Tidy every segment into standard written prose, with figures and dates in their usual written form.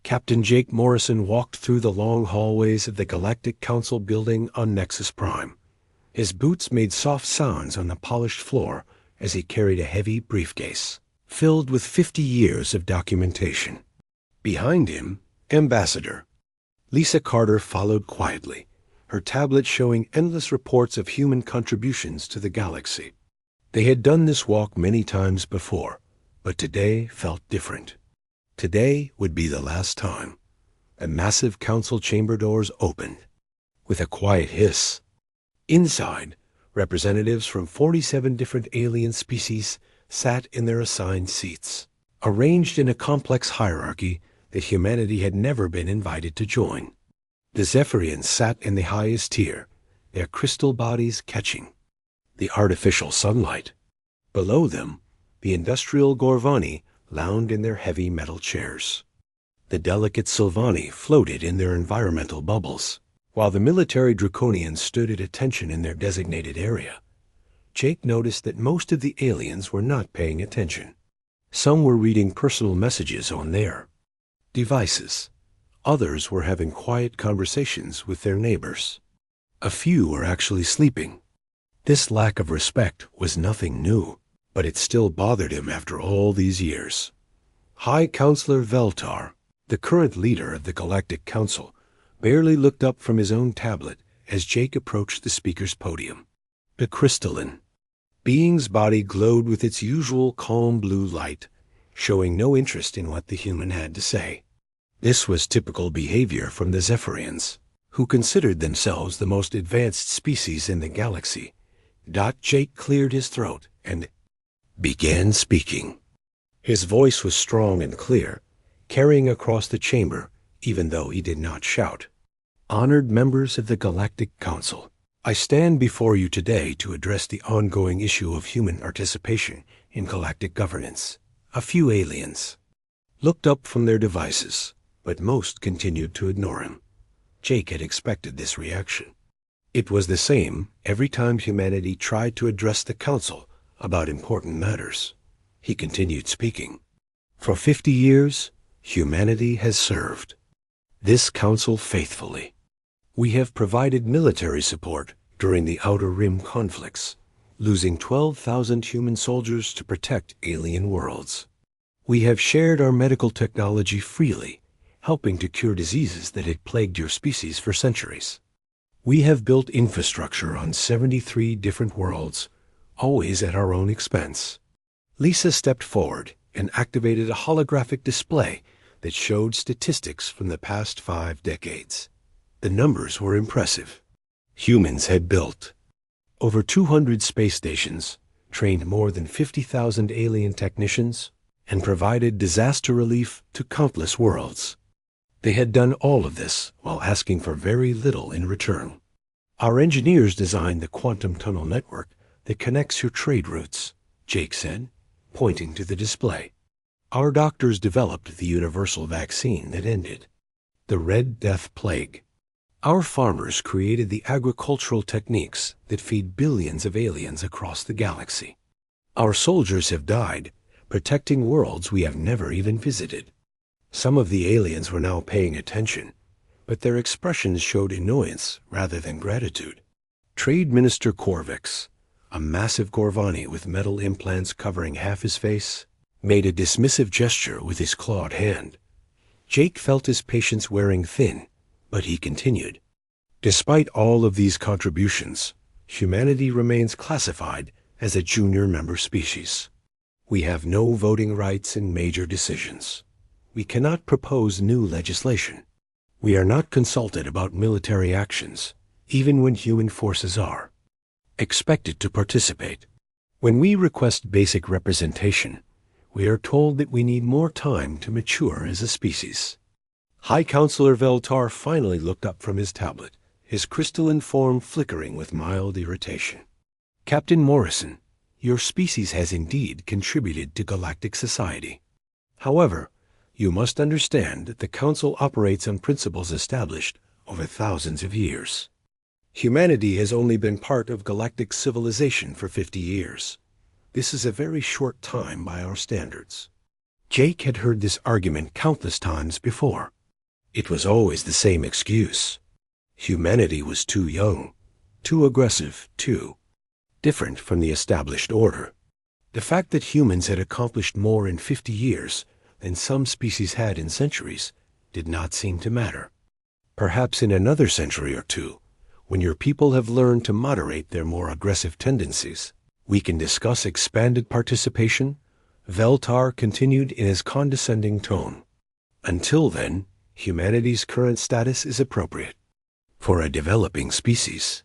Captain Jake Morrison walked through the long hallways of the Galactic Council building on Nexus Prime. His boots made soft sounds on the polished floor as he carried a heavy briefcase, filled with 50 years of documentation. Behind him, Ambassador Lisa Carter followed quietly, her tablet showing endless reports of human contributions to the galaxy. They had done this walk many times before, but today felt different. Today would be the last time. A massive council chamber doors opened. With a quiet hiss, inside, representatives from 47 different alien species sat in their assigned seats, arranged in a complex hierarchy that humanity had never been invited to join. The Zephyrians sat in the highest tier, their crystal bodies catching the artificial sunlight. Below them, the industrial Gorvani lounged in their heavy metal chairs. The delicate Sylvani floated in their environmental bubbles, while the military Draconians stood at attention in their designated area. Jake noticed that most of the aliens were not paying attention. Some were reading personal messages on their devices. Others were having quiet conversations with their neighbors. A few were actually sleeping. This lack of respect was nothing new, but it still bothered him after all these years. High Counselor Veltar, the current leader of the Galactic Council, barely looked up from his own tablet as Jake approached the speaker's podium. The crystalline being's body glowed with its usual calm blue light, showing no interest in what the human had to say. This was typical behavior from the Zephyrians, who considered themselves the most advanced species in the galaxy. Jake cleared his throat and began speaking. His voice was strong and clear, carrying across the chamber, even though he did not shout. Honored members of the Galactic Council, I stand before you today to address the ongoing issue of human participation in galactic governance. A few aliens looked up from their devices, but most continued to ignore him. Jake had expected this reaction. It was the same every time humanity tried to address the Council about important matters. He continued speaking. For 50 years, humanity has served this Council faithfully. We have provided military support during the Outer Rim conflicts, losing 12,000 human soldiers to protect alien worlds. We have shared our medical technology freely, helping to cure diseases that had plagued your species for centuries. We have built infrastructure on 73 different worlds, always at our own expense. Lisa stepped forward and activated a holographic display that showed statistics from the past 5 decades. The numbers were impressive. Humans had built over 200 space stations, trained more than 50,000 alien technicians, and provided disaster relief to countless worlds. They had done all of this while asking for very little in return. Our engineers designed the quantum tunnel network that connects your trade routes, Jake said, pointing to the display. Our doctors developed the universal vaccine that ended the Red Death Plague. Our farmers created the agricultural techniques that feed billions of aliens across the galaxy. Our soldiers have died, protecting worlds we have never even visited. Some of the aliens were now paying attention, but their expressions showed annoyance rather than gratitude. Trade Minister Corvix, a massive Gorvani with metal implants covering half his face, made a dismissive gesture with his clawed hand. Jake felt his patience wearing thin, but he continued. Despite all of these contributions, humanity remains classified as a junior member species. We have no voting rights in major decisions. We cannot propose new legislation. We are not consulted about military actions, even when human forces are expected to participate. When we request basic representation, we are told that we need more time to mature as a species. High Counselor Veltar finally looked up from his tablet, his crystalline form flickering with mild irritation. Captain Morrison, your species has indeed contributed to galactic society. However, you must understand that the Council operates on principles established over thousands of years. Humanity has only been part of galactic civilization for 50 years. This is a very short time by our standards. Jake had heard this argument countless times before, It was always the same excuse. Humanity was too young, too aggressive, too different from the established order. The fact that humans had accomplished more in 50 years than some species had in centuries did not seem to matter. Perhaps in another century or two, when your people have learned to moderate their more aggressive tendencies, we can discuss expanded participation, Veltar continued in his condescending tone. Until then, humanity's current status is appropriate for a developing species.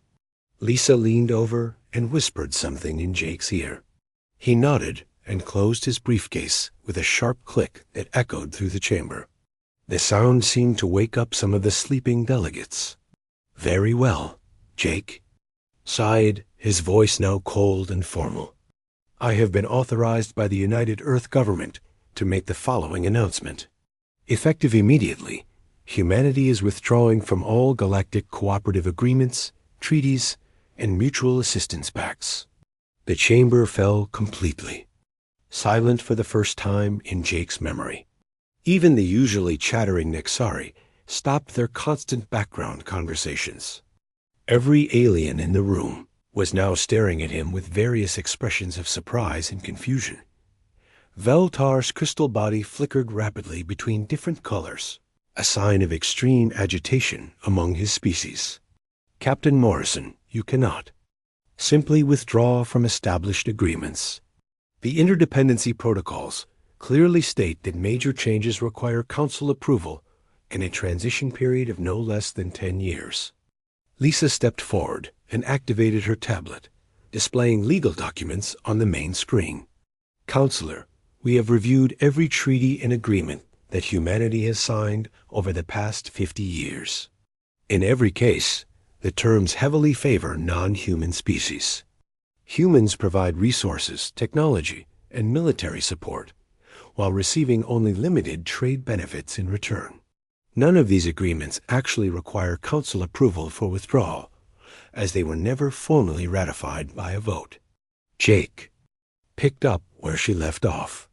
Lisa leaned over and whispered something in Jake's ear. He nodded and closed his briefcase with a sharp click that echoed through the chamber. The sound seemed to wake up some of the sleeping delegates. "Very well, Jake," sighed, his voice now cold and formal. "I have been authorized by the United Earth government to make the following announcement. Effective immediately, humanity is withdrawing from all galactic cooperative agreements, treaties, and mutual assistance pacts." The chamber fell completely, silent for the first time in Jake's memory. Even the usually chattering Nexari stopped their constant background conversations. Every alien in the room was now staring at him with various expressions of surprise and confusion. Veltar's crystal body flickered rapidly between different colors, a sign of extreme agitation among his species. "Captain Morrison, you cannot. Simply withdraw from established agreements. The interdependency protocols clearly state that major changes require council approval and a transition period of no less than 10 years. Lisa stepped forward and activated her tablet, displaying legal documents on the main screen. "Counselor, we have reviewed every treaty and agreement that humanity has signed over the past 50 years. In every case, the terms heavily favor non-human species. Humans provide resources, technology, and military support, while receiving only limited trade benefits in return. None of these agreements actually require council approval for withdrawal, as they were never formally ratified by a vote." Jake picked up where she left off.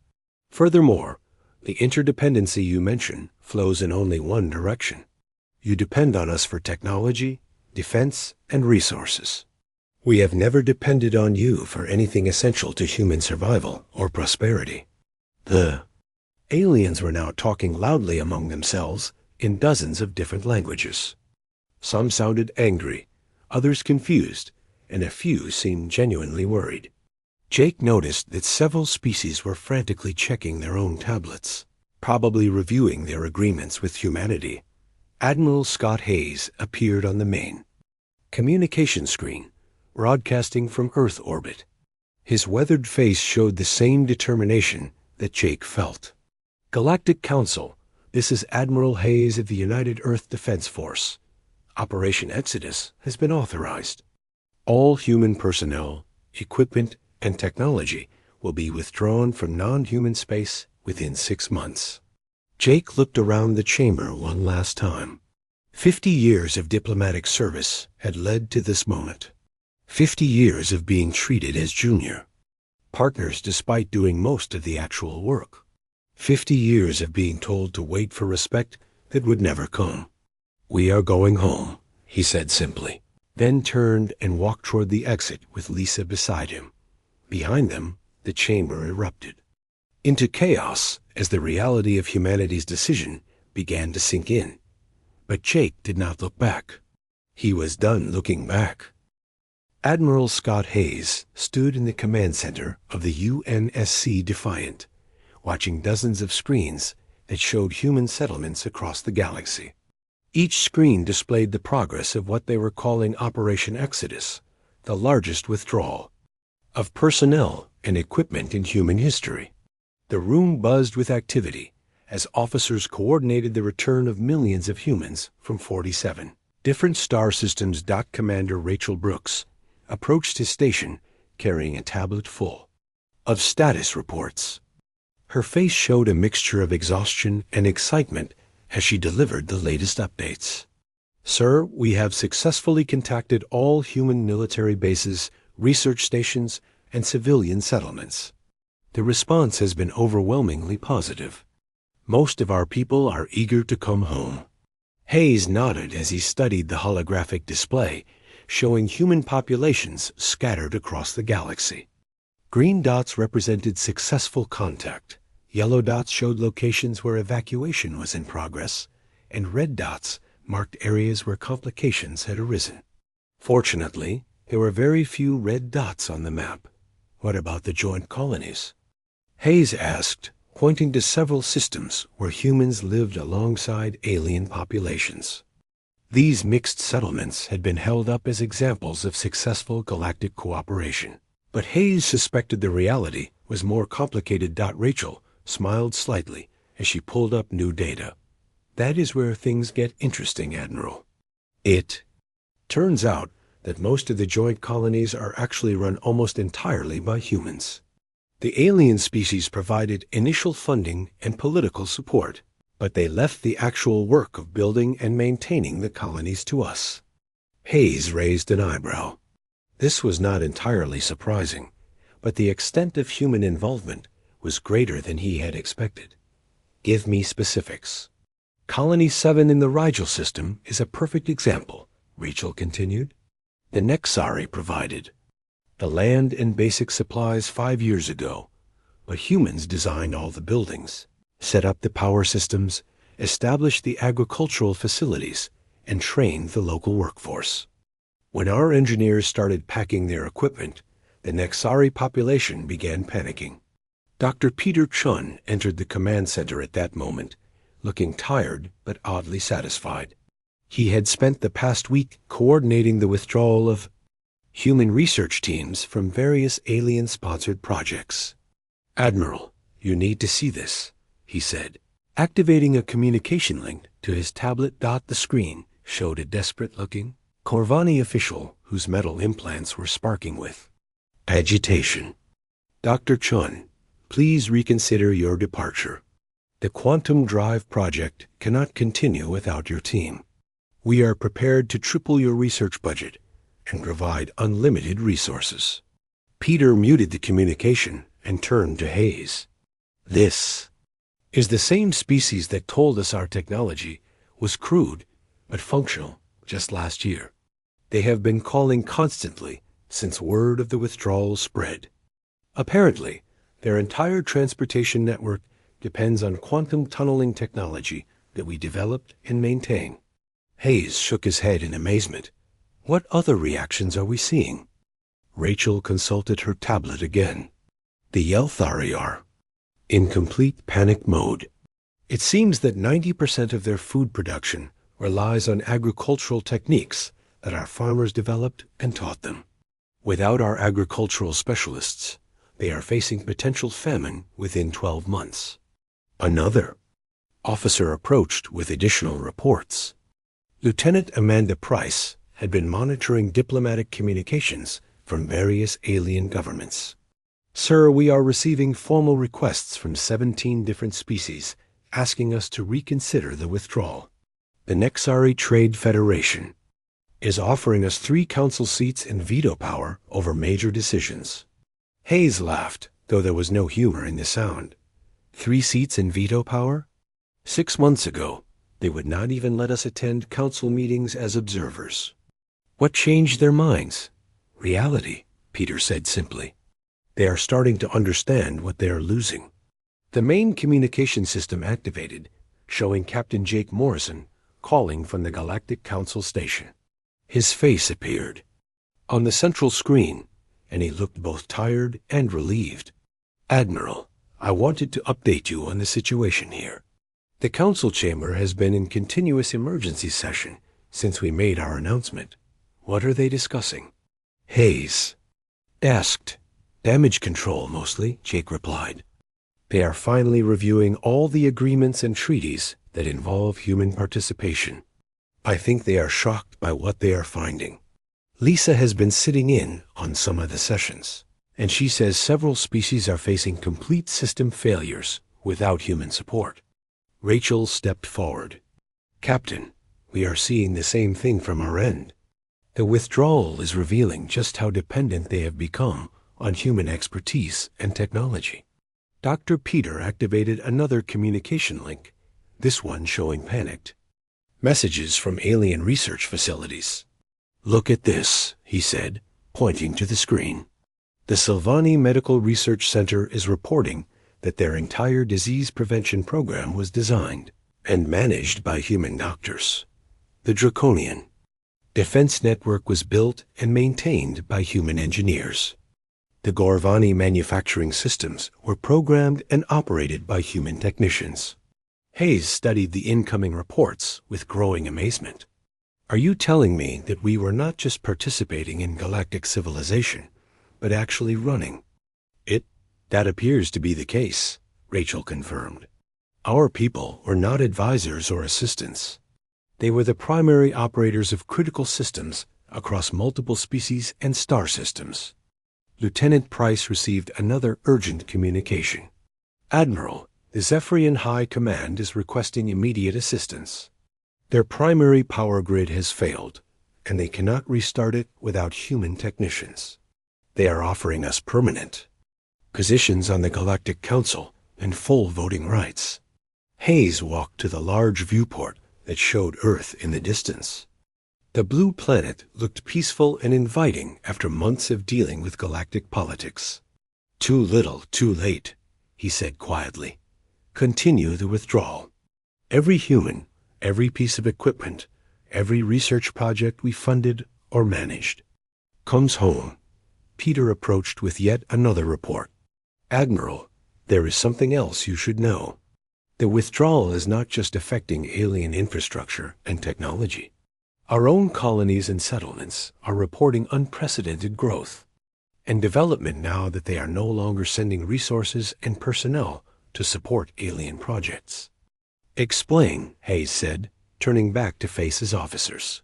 "Furthermore, the interdependency you mention flows in only one direction. You depend on us for technology, defense, and resources. We have never depended on you for anything essential to human survival or prosperity." The aliens were now talking loudly among themselves in dozens of different languages. Some sounded angry, others confused, and a few seemed genuinely worried. Jake noticed that several species were frantically checking their own tablets, probably reviewing their agreements with humanity. Admiral Scott Hayes appeared on the main communication screen, broadcasting from Earth orbit. His weathered face showed the same determination that Jake felt. "Galactic Council, this is Admiral Hayes of the United Earth Defense Force. Operation Exodus has been authorized. All human personnel, equipment, and technology will be withdrawn from non-human space within 6 months." Jake looked around the chamber one last time. 50 years of diplomatic service had led to this moment. 50 years of being treated as junior partners despite doing most of the actual work. 50 years of being told to wait for respect that would never come. "We are going home," he said simply, then turned and walked toward the exit with Lisa beside him. Behind them, the chamber erupted into chaos as the reality of humanity's decision began to sink in. But Jake did not look back. He was done looking back. Admiral Scott Hayes stood in the command center of the UNSC Defiant, watching dozens of screens that showed human settlements across the galaxy. Each screen displayed the progress of what they were calling Operation Exodus, the largest withdrawal of personnel and equipment in human history. The room buzzed with activity as officers coordinated the return of millions of humans from 47 different star systems. Commander Rachel Brooks approached his station carrying a tablet full of status reports. Her face showed a mixture of exhaustion and excitement as she delivered the latest updates. "Sir, we have successfully contacted all human military bases, research stations, and civilian settlements. The response has been overwhelmingly positive. Most of our people are eager to come home. Hayes nodded as he studied the holographic display, showing human populations scattered across the galaxy. Green dots represented successful contact, yellow dots showed locations where evacuation was in progress, and red dots marked areas where complications had arisen. Fortunately, there were very few red dots on the map. What about the joint colonies? Hayes asked, pointing to several systems where humans lived alongside alien populations. These mixed settlements had been held up as examples of successful galactic cooperation. But Hayes suspected the reality was more complicated. Rachel smiled slightly as she pulled up new data. That is where things get interesting, Admiral. It turns out that most of the joint colonies are actually run almost entirely by humans. The alien species provided initial funding and political support, but they left the actual work of building and maintaining the colonies to us. Hayes raised an eyebrow. This was not entirely surprising, but the extent of human involvement was greater than he had expected. Give me specifics. Colony 7 in the Rigel system is a perfect example, Rachel continued. The Nexari provided the land and basic supplies 5 years ago, but humans designed all the buildings, set up the power systems, established the agricultural facilities, and trained the local workforce. When our engineers started packing their equipment, the Nexari population began panicking. Dr. Peter Chun entered the command center at that moment, looking tired but oddly satisfied. He had spent the past week coordinating the withdrawal of human research teams from various alien-sponsored projects. Admiral, you need to see this, he said. Activating a communication link to his tablet. The screen showed a desperate-looking Corvani official whose metal implants were sparking with agitation. Dr. Chun, please reconsider your departure. The Quantum Drive project cannot continue without your team. We are prepared to triple your research budget and provide unlimited resources. Peter muted the communication and turned to Hayes. This is the same species that told us our technology was crude but functional just last year. They have been calling constantly since word of the withdrawal spread. Apparently, their entire transportation network depends on quantum tunneling technology that we developed and maintain. Hayes shook his head in amazement. What other reactions are we seeing? Rachel consulted her tablet again. The Yelthari are in complete panic mode. It seems that 90% of their food production relies on agricultural techniques that our farmers developed and taught them. Without our agricultural specialists, they are facing potential famine within 12 months. Another officer approached with additional reports. Lieutenant Amanda Price had been monitoring diplomatic communications from various alien governments. Sir, we are receiving formal requests from 17 different species asking us to reconsider the withdrawal. The Nexari Trade Federation is offering us 3 council seats and veto power over major decisions. Hayes laughed, though there was no humor in the sound. 3 seats and veto power? 6 months ago, they would not even let us attend council meetings as observers. What changed their minds? Reality, Peter said simply. They are starting to understand what they are losing. The main communication system activated, showing Captain Jake Morrison calling from the Galactic Council station. His face appeared on the central screen, and he looked both tired and relieved. Admiral, I wanted to update you on the situation here. The council chamber has been in continuous emergency session since we made our announcement. What are they discussing? Hayes asked. Damage control, mostly, Jake replied. They are finally reviewing all the agreements and treaties that involve human participation. I think they are shocked by what they are finding. Lisa has been sitting in on some of the sessions, and she says several species are facing complete system failures without human support. Rachel stepped forward. Captain, we are seeing the same thing from our end. The withdrawal is revealing just how dependent they have become on human expertise and technology. Dr. Peter activated another communication link, this one showing panicked. Messages from alien research facilities. "Look at this," he said, pointing to the screen. "The Silvani Medical Research Center is reporting that their entire disease prevention program was designed and managed by human doctors. The Draconian Defense Network was built and maintained by human engineers. The Gorvani manufacturing systems were programmed and operated by human technicians." Hayes studied the incoming reports with growing amazement. "Are you telling me that we were not just participating in galactic civilization, but actually running?" That appears to be the case," Rachel confirmed. "Our people were not advisors or assistants. They were the primary operators of critical systems across multiple species and star systems." Lieutenant Price received another urgent communication. "Admiral, the Zephyrian High Command is requesting immediate assistance. Their primary power grid has failed, and they cannot restart it without human technicians. They are offering us permanent positions on the Galactic Council and full voting rights." Hayes walked to the large viewport that showed Earth in the distance. The blue planet looked peaceful and inviting after months of dealing with galactic politics. "Too little, too late," he said quietly. "Continue the withdrawal. Every human, every piece of equipment, every research project we funded or managed comes home." Peter approached with yet another report. "Admiral, there is something else you should know. The withdrawal is not just affecting alien infrastructure and technology. Our own colonies and settlements are reporting unprecedented growth and development now that they are no longer sending resources and personnel to support alien projects." "Explain," Hayes said, turning back to face his officers.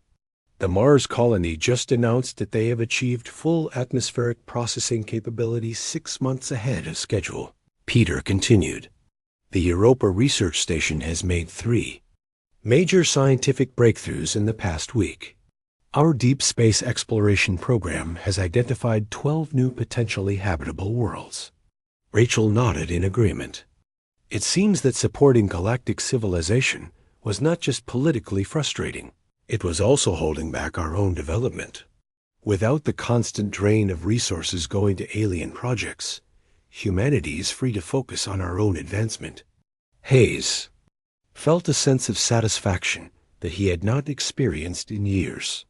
"The Mars colony just announced that they have achieved full atmospheric processing capability 6 months ahead of schedule." Peter continued. "The Europa Research Station has made 3 major scientific breakthroughs in the past week. Our deep space exploration program has identified 12 new potentially habitable worlds." Rachel nodded in agreement. It seems that supporting galactic civilization was not just politically frustrating. It was also holding back our own development. Without the constant drain of resources going to alien projects, humanity is free to focus on our own advancement. Hayes felt a sense of satisfaction that he had not experienced in years.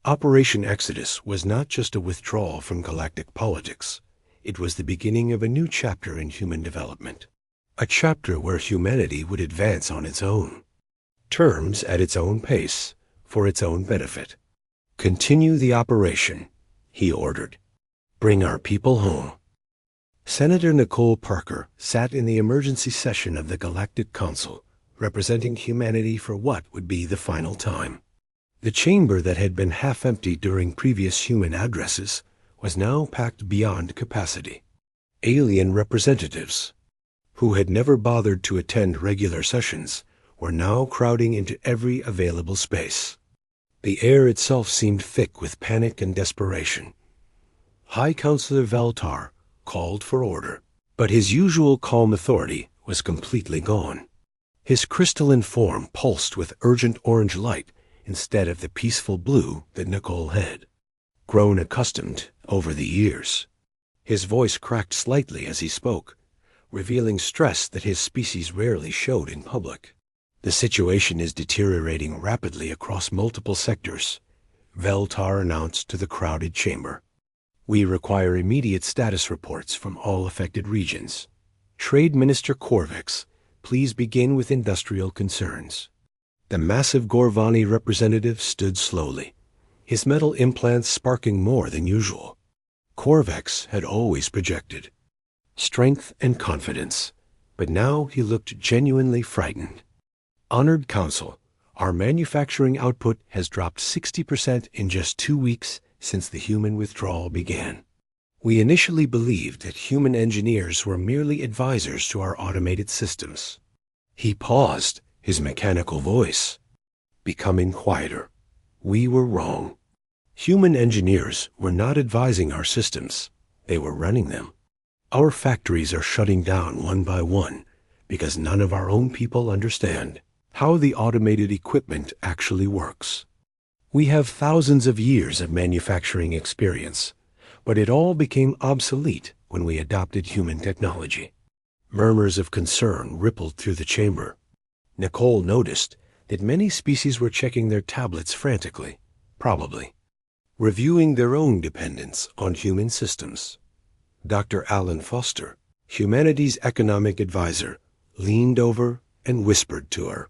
Operation Exodus was not just a withdrawal from galactic politics. It was the beginning of a new chapter in human development. A chapter where humanity would advance on its own terms at its own pace, for its own benefit. "Continue the operation," he ordered. "Bring our people home." Senator Nicole Parker sat in the emergency session of the Galactic Council, representing humanity for what would be the final time. The chamber that had been half empty during previous human addresses was now packed beyond capacity. Alien representatives, who had never bothered to attend regular sessions, were now crowding into every available space. The air itself seemed thick with panic and desperation. High Counselor Valtar called for order, but his usual calm authority was completely gone. His crystalline form pulsed with urgent orange light instead of the peaceful blue that Nicole had grown accustomed over the years. His voice cracked slightly as he spoke, revealing stress that his species rarely showed in public. "The situation is deteriorating rapidly across multiple sectors," Veltar announced to the crowded chamber. "We require immediate status reports from all affected regions. Trade Minister Korvex, please begin with industrial concerns." The massive Gorvani representative stood slowly, his metal implants sparking more than usual. Korvex had always projected strength and confidence, but now he looked genuinely frightened. "Honored Council, our manufacturing output has dropped 60% in just 2 weeks since the human withdrawal began. We initially believed that human engineers were merely advisors to our automated systems." He paused, his mechanical voice becoming quieter. "We were wrong. Human engineers were not advising our systems. They were running them. Our factories are shutting down one by one because none of our own people understand how the automated equipment actually works. We have thousands of years of manufacturing experience, but it all became obsolete when we adopted human technology. Murmurs of concern rippled through the chamber. Nicole noticed that many species were checking their tablets frantically, probably reviewing their own dependence on human systems. Dr. Alan Foster, humanity's economic advisor, leaned over and whispered to her.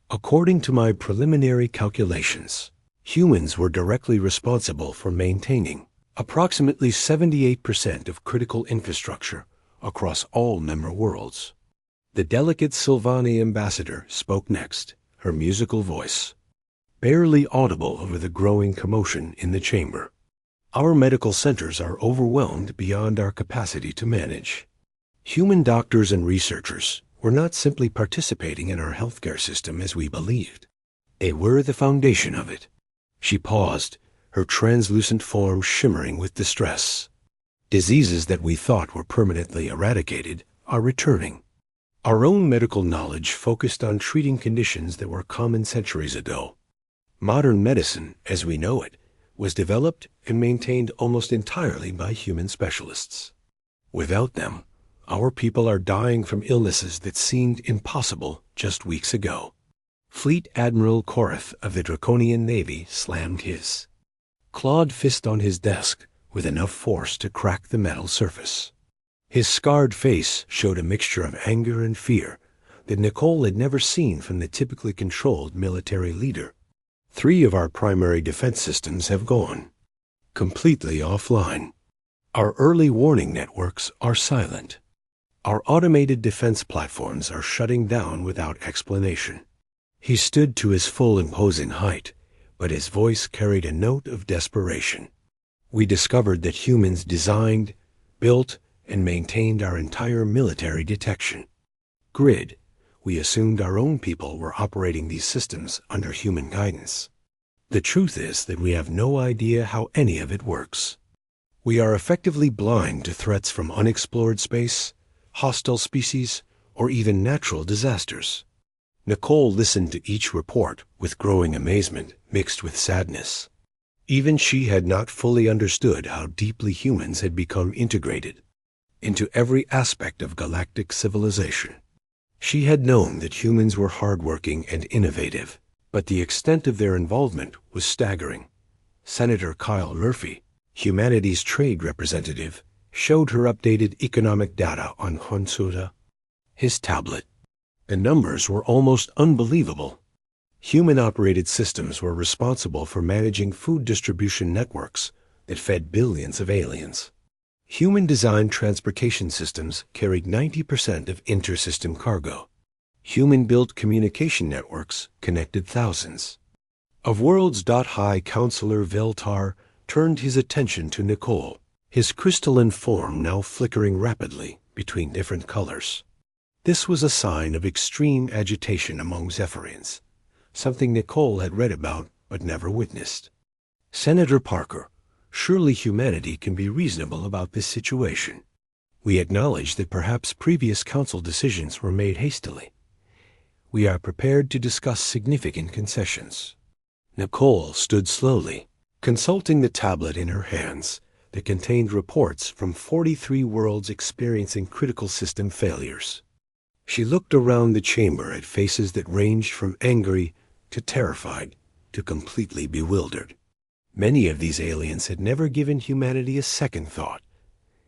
According to my preliminary calculations, humans were directly responsible for maintaining approximately 78% of critical infrastructure across all member worlds. The delicate Sylvani ambassador spoke next, her musical voice barely audible over the growing commotion in the chamber. Our medical centers are overwhelmed beyond our capacity to manage. Human doctors and researchers were not simply participating in our healthcare system as we believed. They were the foundation of it. She paused, her translucent form shimmering with distress. Diseases that we thought were permanently eradicated are returning. Our own medical knowledge focused on treating conditions that were common centuries ago. Modern medicine, as we know it, was developed and maintained almost entirely by human specialists. Without them, our people are dying from illnesses that seemed impossible just weeks ago. Fleet Admiral Korath of the Draconian Navy slammed his clawed fist on his desk with enough force to crack the metal surface. His scarred face showed a mixture of anger and fear that Nicole had never seen from the typically controlled military leader. 3 of our primary defense systems have gone completely offline. Our early warning networks are silent. Our automated defense platforms are shutting down without explanation. He stood to his full imposing height, but his voice carried a note of desperation. We discovered that humans designed, built, and maintained our entire military detection grid. We assumed our own people were operating these systems under human guidance. The truth is that we have no idea how any of it works. We are effectively blind to threats from unexplored space, hostile species, or even natural disasters. Nicole listened to each report with growing amazement mixed with sadness. Even she had not fully understood how deeply humans had become integrated into every aspect of galactic civilization. She had known that humans were hardworking and innovative, but the extent of their involvement was staggering. Senator Kyle Murphy, humanity's trade representative, showed her updated economic data on Honsuda, his tablet. The numbers were almost unbelievable. Human-operated systems were responsible for managing food distribution networks that fed billions of aliens. Human-designed transportation systems carried 90% of inter-system cargo. Human-built communication networks connected thousands. Of Worlds. High Counselor Veltar turned his attention to Nicole, his crystalline form now flickering rapidly between different colors. This was a sign of extreme agitation among Zephyrians, something Nicole had read about but never witnessed. Senator Parker, surely humanity can be reasonable about this situation. We acknowledge that perhaps previous council decisions were made hastily. We are prepared to discuss significant concessions. Nicole stood slowly, consulting the tablet in her hands that contained reports from 43 worlds experiencing critical system failures. She looked around the chamber at faces that ranged from angry to terrified to completely bewildered. Many of these aliens had never given humanity a second thought,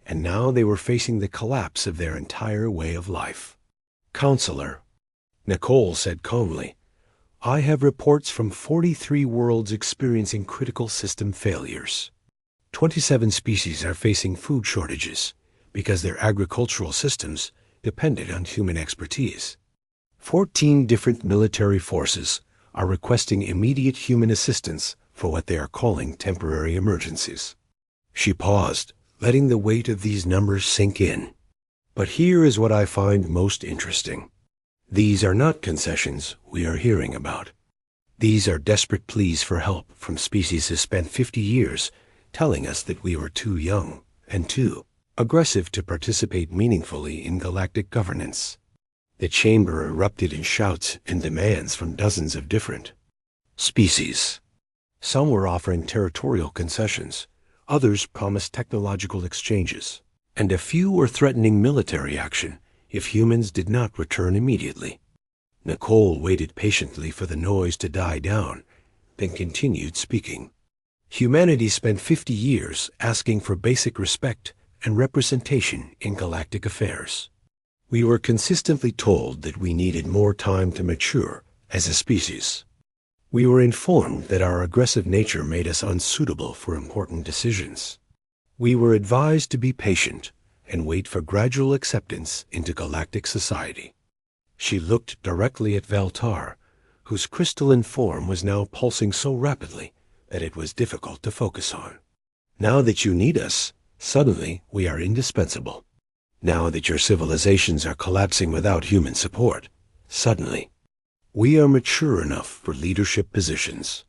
and now they were facing the collapse of their entire way of life. Counselor, Nicole said calmly, I have reports from 43 worlds experiencing critical system failures. 27 species are facing food shortages because their agricultural systems depended on human expertise. 14 different military forces are requesting immediate human assistance for what they are calling temporary emergencies. She paused, letting the weight of these numbers sink in. But here is what I find most interesting. These are not concessions we are hearing about. These are desperate pleas for help from species who spent 50 years telling us that we were too young and too aggressive to participate meaningfully in galactic governance. The chamber erupted in shouts and demands from dozens of different species. Some were offering territorial concessions, others promised technological exchanges, and a few were threatening military action if humans did not return immediately. Nicole waited patiently for the noise to die down, then continued speaking. Humanity spent 50 years asking for basic respect and representation in galactic affairs. We were consistently told that we needed more time to mature as a species. We were informed that our aggressive nature made us unsuitable for important decisions. We were advised to be patient and wait for gradual acceptance into galactic society. She looked directly at Valtar, whose crystalline form was now pulsing so rapidly that it was difficult to focus on. Now that you need us, suddenly we are indispensable. Now that your civilizations are collapsing without human support, suddenly we are mature enough for leadership positions.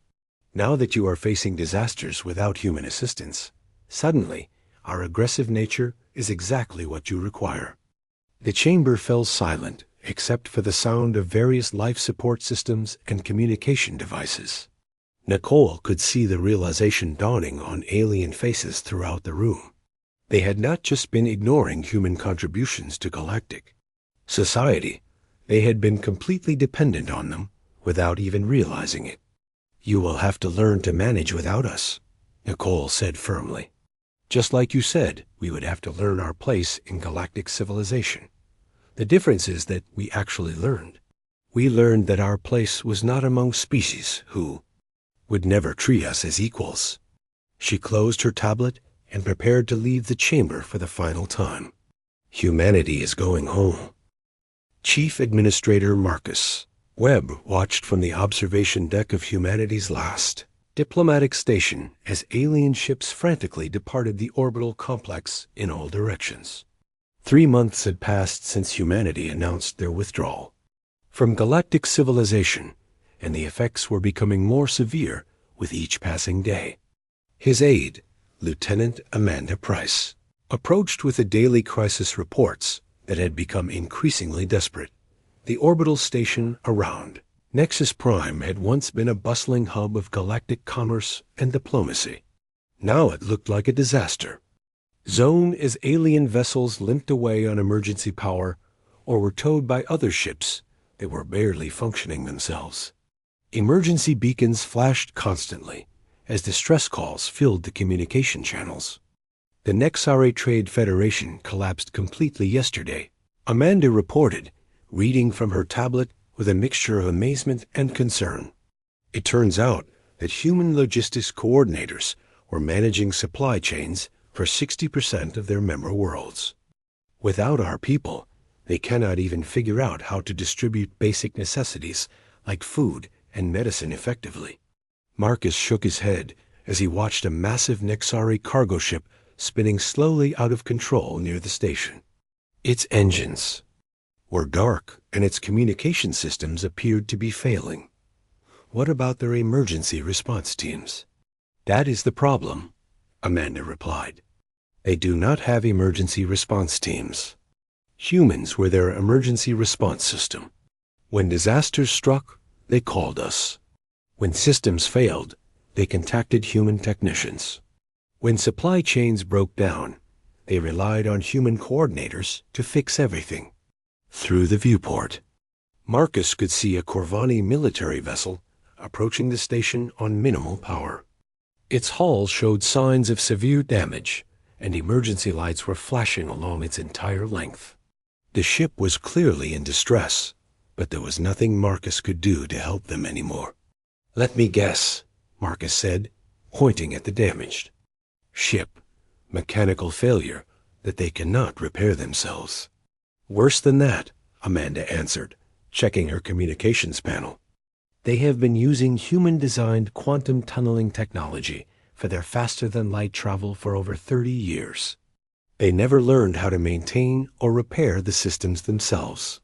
Now that you are facing disasters without human assistance, suddenly our aggressive nature is exactly what you require. The chamber fell silent except for the sound of various life support systems and communication devices. Nicole could see the realization dawning on alien faces throughout the room. They had not just been ignoring human contributions to galactic society, they had been completely dependent on them without even realizing it. You will have to learn to manage without us, Nicole said firmly. Just like you said, we would have to learn our place in galactic civilization. The difference is that we actually learned. We learned that our place was not among species who would never treat us as equals. She closed her tablet and prepared to leave the chamber for the final time. Humanity is going home. Chief Administrator Marcus Webb watched from the observation deck of humanity's last diplomatic station as alien ships frantically departed the orbital complex in all directions. 3 months had passed since humanity announced their withdrawal from galactic civilization, and the effects were becoming more severe with each passing day. His aide, Lieutenant Amanda Price, approached with the daily crisis reports that had become increasingly desperate. The orbital station around Nexus Prime had once been a bustling hub of galactic commerce and diplomacy. Now it looked like a disaster zone as alien vessels limped away on emergency power or were towed by other ships that were barely functioning themselves. Emergency beacons flashed constantly as distress calls filled the communication channels. The Nexare Trade Federation collapsed completely yesterday, Amanda reported, reading from her tablet with a mixture of amazement and concern. It turns out that human logistics coordinators were managing supply chains for 60% of their member worlds. Without our people, they cannot even figure out how to distribute basic necessities like food and medicine effectively. Marcus shook his head as he watched a massive Nexari cargo ship spinning slowly out of control near the station. Its engines were dark and its communication systems appeared to be failing. What about their emergency response teams? That is the problem, Amanda replied. They do not have emergency response teams. Humans were their emergency response system. When disasters struck, they called us. When systems failed, they contacted human technicians. When supply chains broke down, they relied on human coordinators to fix everything. Through the viewport, Marcus could see a Corvani military vessel approaching the station on minimal power. Its hull showed signs of severe damage, and emergency lights were flashing along its entire length. The ship was clearly in distress, but there was nothing Marcus could do to help them anymore. Let me guess, Marcus said, pointing at the damaged ship. Mechanical failure that they cannot repair themselves. Worse than that, Amanda answered, checking her communications panel. They have been using human-designed quantum tunneling technology for their faster-than-light travel for over 30 years. They never learned how to maintain or repair the systems themselves.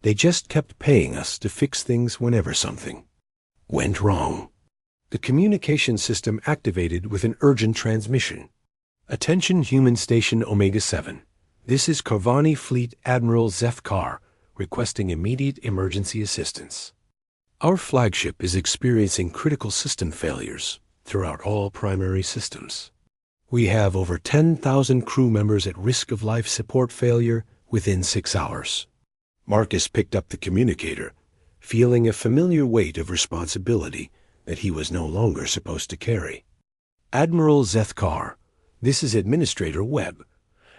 They just kept paying us to fix things whenever something went wrong. The communication system activated with an urgent transmission. Attention Human Station Omega-7. This is Corvani Fleet Admiral Zefkar, requesting immediate emergency assistance. Our flagship is experiencing critical system failures throughout all primary systems. We have over 10,000 crew members at risk of life support failure within 6 hours. Marcus picked up the communicator, feeling a familiar weight of responsibility that he was no longer supposed to carry. Admiral Zethkar, this is Administrator Webb.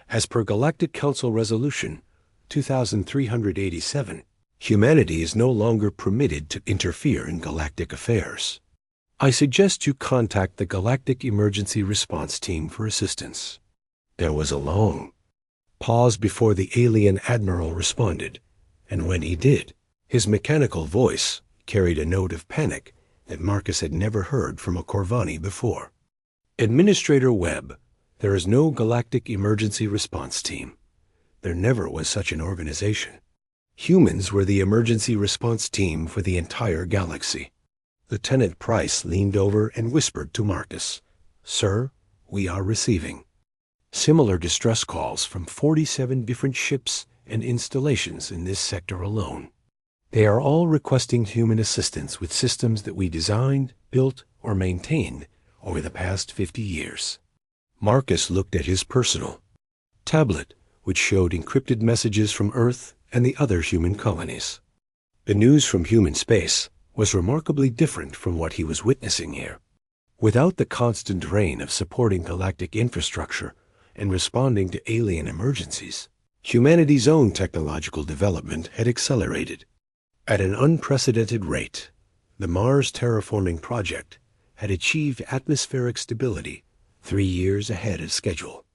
As per Galactic Council Resolution 2387, humanity is no longer permitted to interfere in galactic affairs. I suggest you contact the Galactic Emergency Response Team for assistance. There was a long pause before the alien admiral responded, and when he did, his mechanical voice carried a note of panic that Marcus had never heard from a Corvani before. Administrator Webb, there is no Galactic Emergency Response Team. There never was such an organization. Humans were the emergency response team for the entire galaxy. Lieutenant Price leaned over and whispered to Marcus, "Sir, we are receiving similar distress calls from 47 different ships and installations in this sector alone. They are all requesting human assistance with systems that we designed, built, or maintained over the past 50 years. Marcus looked at his personal tablet, which showed encrypted messages from Earth and the other human colonies. The news from human space was remarkably different from what he was witnessing here. Without the constant drain of supporting galactic infrastructure and responding to alien emergencies, humanity's own technological development had accelerated. At an unprecedented rate, the Mars terraforming project had achieved atmospheric stability 3 years ahead of schedule.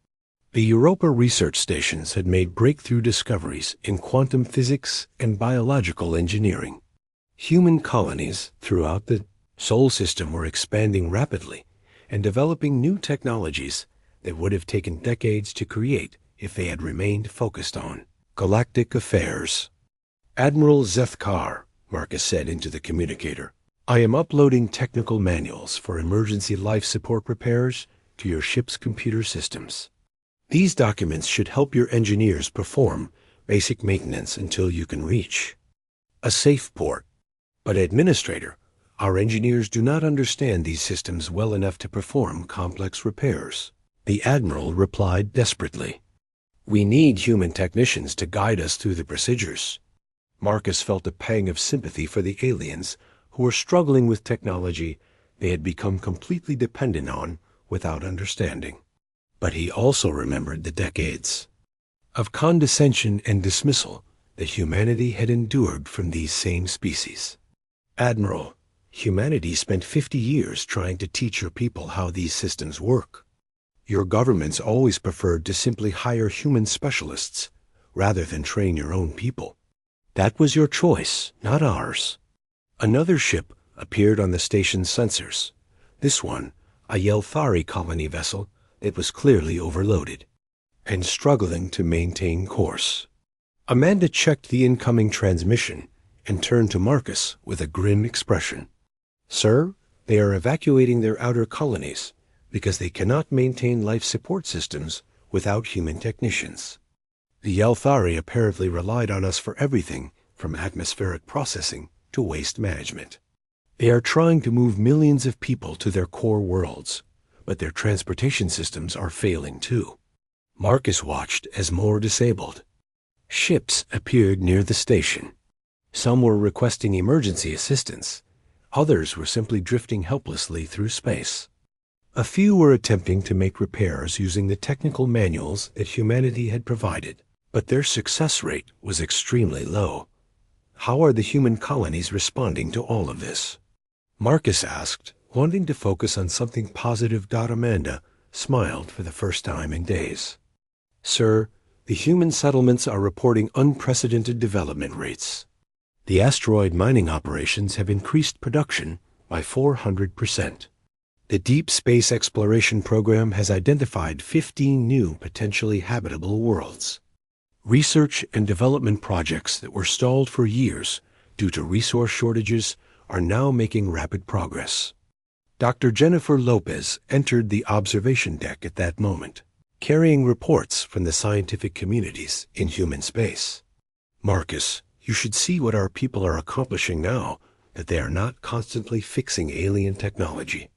The Europa research stations had made breakthrough discoveries in quantum physics and biological engineering. Human colonies throughout the Sol system were expanding rapidly and developing new technologies that would have taken decades to create if they had remained focused on galactic affairs. Admiral Zethkar, Marcus said into the communicator, I am uploading technical manuals for emergency life support repairs to your ship's computer systems. These documents should help your engineers perform basic maintenance until you can reach a safe port. But Administrator, our engineers do not understand these systems well enough to perform complex repairs. The Admiral replied desperately. We need human technicians to guide us through the procedures. Marcus felt a pang of sympathy for the aliens who were struggling with technology they had become completely dependent on without understanding. But he also remembered the decades of condescension and dismissal that humanity had endured from these same species. Admiral, humanity spent 50 years trying to teach your people how these systems work. Your governments always preferred to simply hire human specialists rather than train your own people. That was your choice, not ours. Another ship appeared on the station's sensors. This one, a Yelthari colony vessel that was clearly overloaded and struggling to maintain course. Amanda checked the incoming transmission and turned to Marcus with a grim expression. Sir, they are evacuating their outer colonies because they cannot maintain life support systems without human technicians. The Yelthari apparently relied on us for everything from atmospheric processing to waste management. They are trying to move millions of people to their core worlds, but their transportation systems are failing too. Marcus watched as more disabled ships appeared near the station. Some were requesting emergency assistance. Others were simply drifting helplessly through space. A few were attempting to make repairs using the technical manuals that humanity had provided, but their success rate was extremely low. How are the human colonies responding to all of this? Marcus asked, wanting to focus on something positive. Amanda smiled for the first time in days. Sir, the human settlements are reporting unprecedented development rates. The asteroid mining operations have increased production by 400%. The Deep Space Exploration Program has identified 15 new potentially habitable worlds. Research and development projects that were stalled for years due to resource shortages are now making rapid progress. Dr. Jennifer Lopez entered the observation deck at that moment, carrying reports from the scientific communities in human space. Marcus, You should see what our people are accomplishing now, that they are not constantly fixing alien technology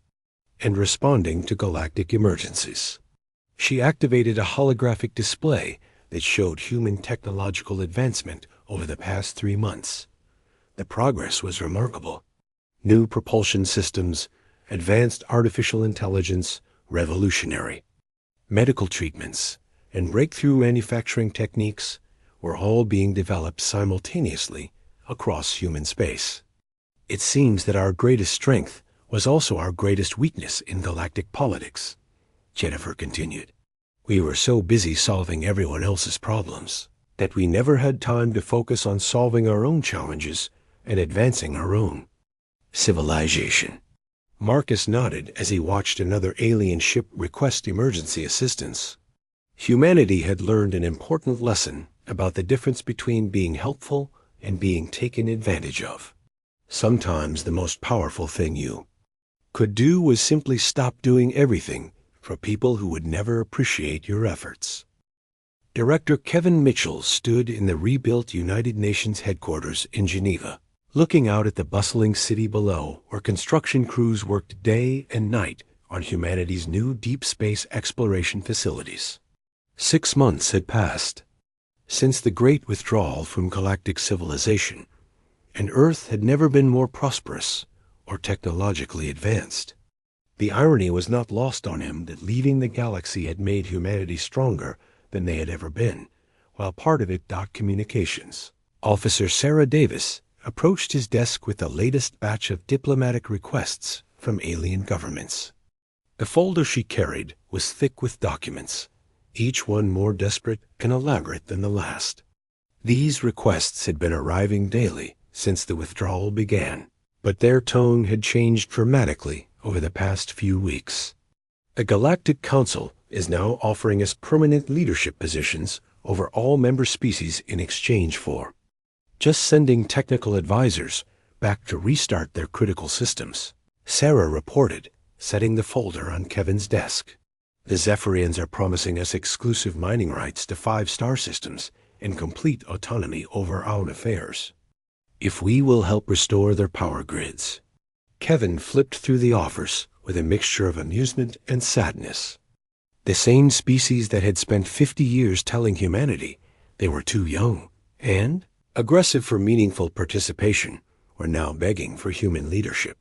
and responding to galactic emergencies. She activated a holographic display that showed human technological advancement over the past 3 months. The progress was remarkable. New propulsion systems, advanced artificial intelligence, revolutionary medical treatments, and breakthrough manufacturing techniques were all being developed simultaneously across human space. It seems that our greatest strength was also our greatest weakness in galactic politics, Jennifer continued. We were so busy solving everyone else's problems that we never had time to focus on solving our own challenges and advancing our own civilization. Marcus nodded as he watched another alien ship request emergency assistance. Humanity had learned an important lesson about the difference between being helpful and being taken advantage of. Sometimes the most powerful thing you could do was simply stop doing everything for people who would never appreciate your efforts. Director Kevin Mitchell stood in the rebuilt United Nations headquarters in Geneva, looking out at the bustling city below where construction crews worked day and night on humanity's new deep space exploration facilities. 6 months had passed since the Great Withdrawal from galactic civilization, and Earth had never been more prosperous or technologically advanced. The irony was not lost on him that leaving the galaxy had made humanity stronger than they had ever been, while part of it docked communications. Officer Sarah Davis approached his desk with the latest batch of diplomatic requests from alien governments. The folder she carried was thick with documents, each one more desperate and elaborate than the last. These requests had been arriving daily since the withdrawal began, but their tone had changed dramatically over the past few weeks. The Galactic Council is now offering us permanent leadership positions over all member species in exchange for just sending technical advisors back to restart their critical systems, Sarah reported, setting the folder on Kevin's desk. The Zephyrians are promising us exclusive mining rights to 5 star systems and complete autonomy over our affairs if we will help restore their power grids. Kevin flipped through the offers with a mixture of amusement and sadness. The same species that had spent 50 years telling humanity they were too young and aggressive for meaningful participation were now begging for human leadership.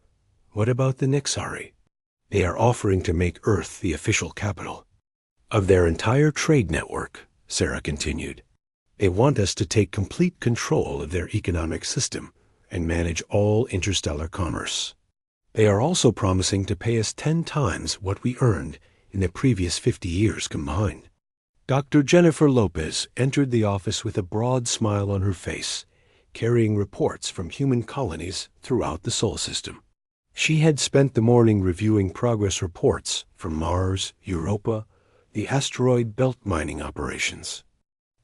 What about the Nixari? They are offering to make Earth the official capital of their entire trade network, Sarah continued. They want us to take complete control of their economic system and manage all interstellar commerce. They are also promising to pay us 10 times what we earned in the previous 50 years combined. Dr. Jennifer Lopez entered the office with a broad smile on her face, carrying reports from human colonies throughout the Sol system. She had spent the morning reviewing progress reports from Mars, Europa, the asteroid belt mining operations,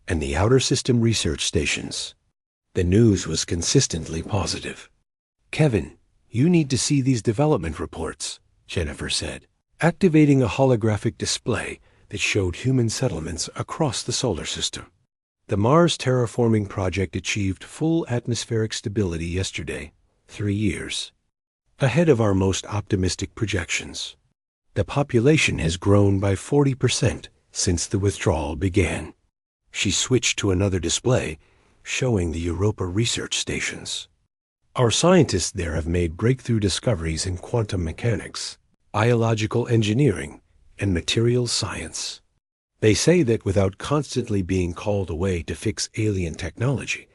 and the outer system research stations. The news was consistently positive. Kevin, you need to see these development reports, Jennifer said, activating a holographic display that showed human settlements across the solar system. The Mars terraforming project achieved full atmospheric stability yesterday, 3 years ahead of our most optimistic projections. The population has grown by 40% since the withdrawal began. She switched to another display, showing the Europa research stations. Our scientists there have made breakthrough discoveries in quantum mechanics, biological engineering, and materials science. They say that without constantly being called away to fix alien technology,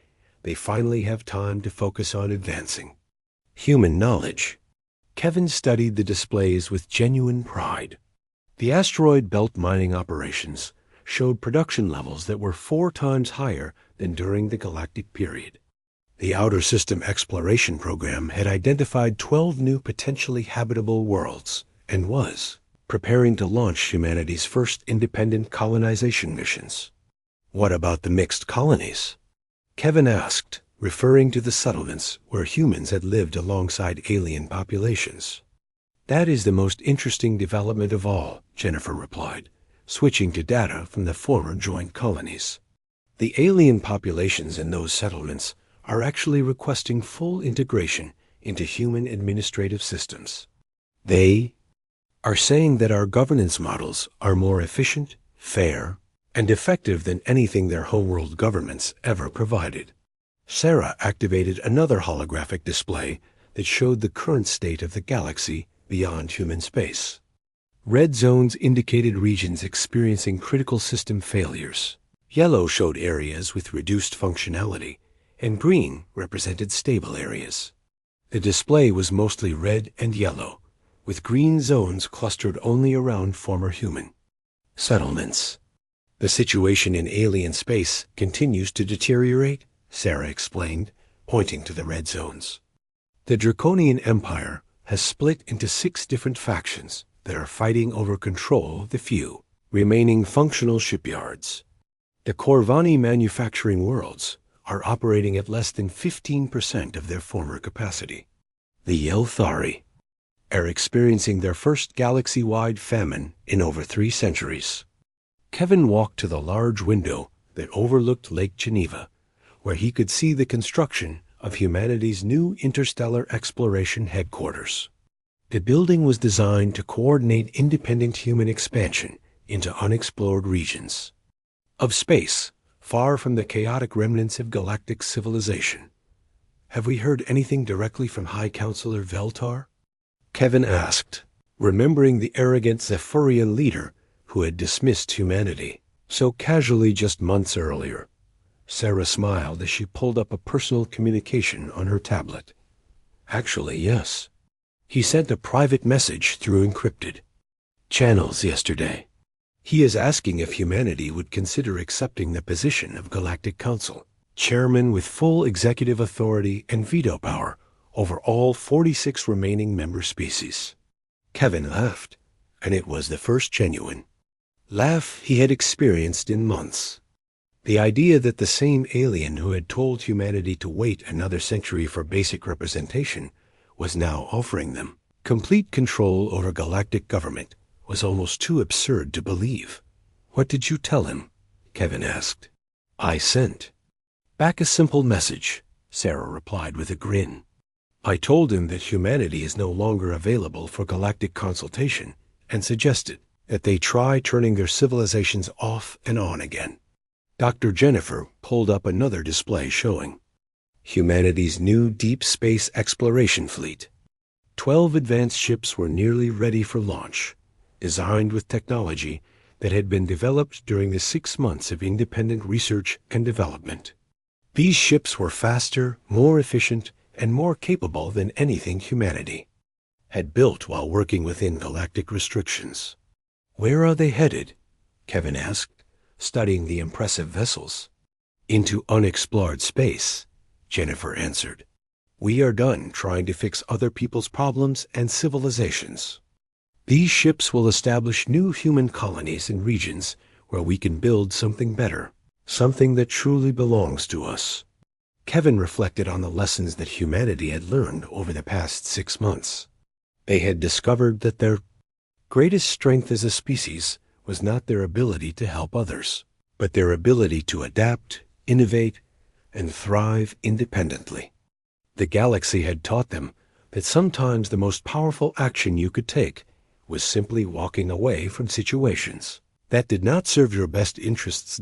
they finally have time to focus on advancing human knowledge. Kevin studied the displays with genuine pride. The asteroid belt mining operations showed production levels that were 4 times higher than during the galactic period. The outer system exploration program had identified 12 new potentially habitable worlds and was preparing to launch humanity's first independent colonization missions. What about the mixed colonies? Kevin asked, referring to the settlements where humans had lived alongside alien populations. That is the most interesting development of all, Jennifer replied, switching to data from the former joint colonies. The alien populations in those settlements are actually requesting full integration into human administrative systems. They are saying that our governance models are more efficient, fair, and effective than anything their homeworld governments ever provided. Sarah activated another holographic display that showed the current state of the galaxy beyond human space. Red zones indicated regions experiencing critical system failures. Yellow showed areas with reduced functionality, and green represented stable areas. The display was mostly red and yellow, with green zones clustered only around former human settlements. The situation in alien space continues to deteriorate, Sarah explained, pointing to the red zones. The Draconian Empire has split into 6 different factions that are fighting over control of the few remaining functional shipyards. The Corvani manufacturing worlds are operating at less than 15% of their former capacity. The Yelthari are experiencing their first galaxy-wide famine in over 3 centuries. Kevin walked to the large window that overlooked Lake Geneva, where he could see the construction of humanity's new interstellar exploration headquarters. The building was designed to coordinate independent human expansion into unexplored regions of space, far from the chaotic remnants of galactic civilization. Have we heard anything directly from High Counselor Veltar? Kevin asked, remembering the arrogant Zephyrian leader who had dismissed humanity so casually just months earlier. Sarah smiled as she pulled up a personal communication on her tablet. Actually, yes. He sent a private message through encrypted channels yesterday. He is asking if humanity would consider accepting the position of Galactic Council, chairman with full executive authority and veto power over all 46 remaining member species. Kevin laughed, and it was the first genuine laugh he had experienced in months. The idea that the same alien who had told humanity to wait another century for basic representation was now offering them complete control over galactic government was almost too absurd to believe. What did you tell him? Kevin asked. I sent back a simple message, Sarah replied with a grin. I told him that humanity is no longer available for galactic consultation and suggested that they try turning their civilizations off and on again. Dr. Jennifer pulled up another display showing humanity's new deep space exploration fleet. 12 advanced ships were nearly ready for launch, designed with technology that had been developed during the 6 months of independent research and development. These ships were faster, more efficient, and more capable than anything humanity had built while working within galactic restrictions. Where are they headed? Kevin asked, studying the impressive vessels. Into unexplored space, Jennifer answered. We are done trying to fix other people's problems and civilizations. These ships will establish new human colonies in regions where we can build something better, something that truly belongs to us. Kevin reflected on the lessons that humanity had learned over the past 6 months. They had discovered that their greatest strength as a species was not their ability to help others, but their ability to adapt, innovate, and thrive independently. The galaxy had taught them that sometimes the most powerful action you could take was simply walking away from situations that did not serve your best interests.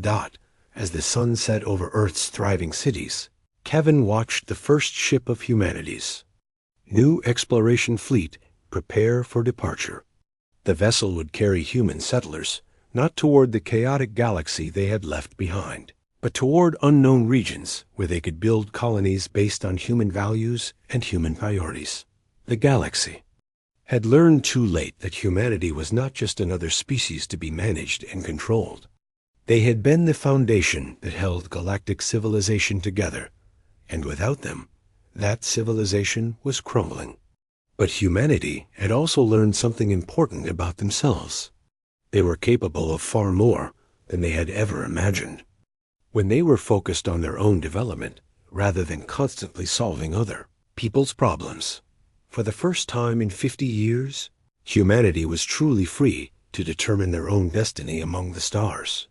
As the sun set over Earth's thriving cities, Kevin watched the first ship of humanity's new exploration fleet prepare for departure. The vessel would carry human settlers, not toward the chaotic galaxy they had left behind, but toward unknown regions where they could build colonies based on human values and human priorities. The galaxy had learned too late that humanity was not just another species to be managed and controlled. They had been the foundation that held galactic civilization together, and without them, that civilization was crumbling. But humanity had also learned something important about themselves. They were capable of far more than they had ever imagined. When they were focused on their own development, rather than constantly solving other people's problems. For the first time in 50 years, humanity was truly free to determine their own destiny among the stars.